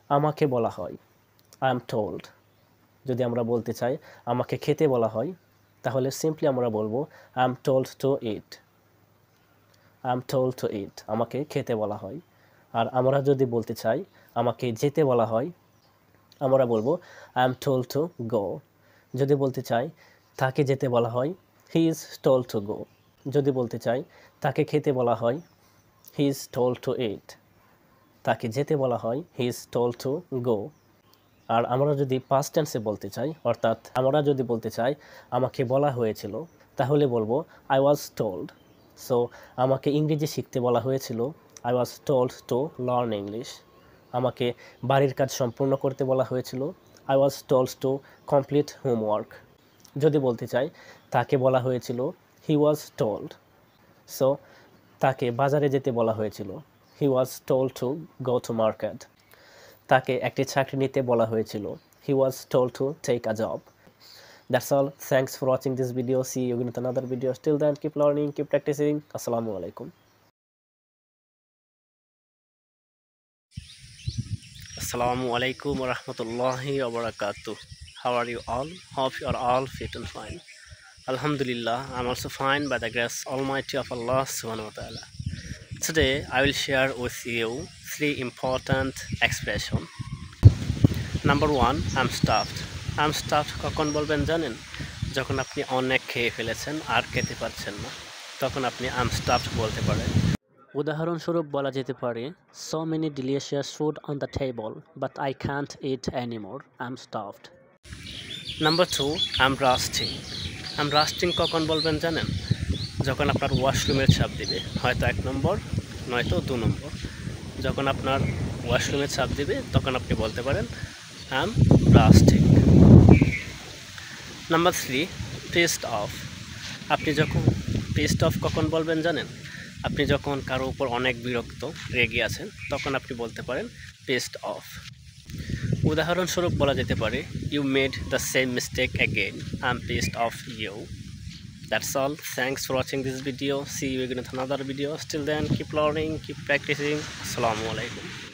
আমাকে বলা হয়, আই এম টোল্ড। যদি আমরা বলতে চাই আমাকে খেতে বলা হয়, তাহলে সিম্পলি আমরা বলবো I am told to eat. I am told to eat, আমাকে খেতে বলা হয়। আর আমরা যদি বলতে চাই আমাকে যেতে বলা হয়, আমরা বলবো I am told to go. যদি বলতে চাই তাকে যেতে বলা হয়, he is told to go. যদি বলতে চাই তাকে খেতে বলা হয়, he is told to eat. তাকে যেতে বলা হয়, he is told to go. আর আমরা যদি পাস্ট টেন্সে বলতে চাই, অর্থাৎ আমরা যদি বলতে চাই আমাকে বলা হয়েছিল, তাহলে বলবো আই ওয়াজ টোল্ড। সো আমাকে ইংরেজি শিখতে বলা হয়েছিল, I was told to learn English. আমাকে বাড়ির কাজ সম্পূর্ণ করতে বলা হয়েছিল, I was told to complete homework. যদি বলতে চাই তাকে বলা হয়েছিল, হি ওয়াজ টোল্ড। সো তাকে বাজারে যেতে বলা হয়েছিল, he was told to go to market. তাকে একটি চাকরি নিতে বলা হয়েছিল, he was told to take a job. That's all. Thanks for watching this video. See you in another video. Till then, keep learning, keep practicing. Assalamu alaikum. Assalamu alaikum wa rahmatullahi wa barakatuh. How are you all? Hope you are all fit and fine. Alhamdulillah, I'm also fine by the grace Almighty of Allah subhanahu wa ta'ala. Today, I will share with you 3 important expressions. Number 1, I'm stuffed. I'm stuffed কখন বলবেন জানেন? যখন আপনি অনেক খেয়ে ফেলেছেন আর খেতে পারছেন না, তখন আপনি I'm stuffed বলতে পারেন। উদাহরণস্বরূপ বলা যেতে পারে, so many delicious food on the table, but I can't eat anymore. I'm stuffed. Number 2, I'm rusting. I'm rusting কখন বলবেন জানেন? যখন আপনার ওয়াশরুমের ছাপ দিবে, হয়তো 1 নম্বর নয়তো 2 নম্বর। যখন আপনার ওয়াশরুমের ছাপ দিবে, তখন আপনি বলতে পারেন I'm rusting. Number 3, pissed off. আপনি যখন pissed off কখন বলবেন জানেন? আপনি যখন কারো উপর অনেক বিরক্ত, রেগে আছেন, তখন আপনি বলতে পারেন pissed off. উদাহরণস্বরূপ বলা যেতে পারে, you made the same mistake again. I'm pissed off you. That's all. Thanks for watching this video. See you again in another video. Till then, keep learning, keep practicing. Assalamu alaikum.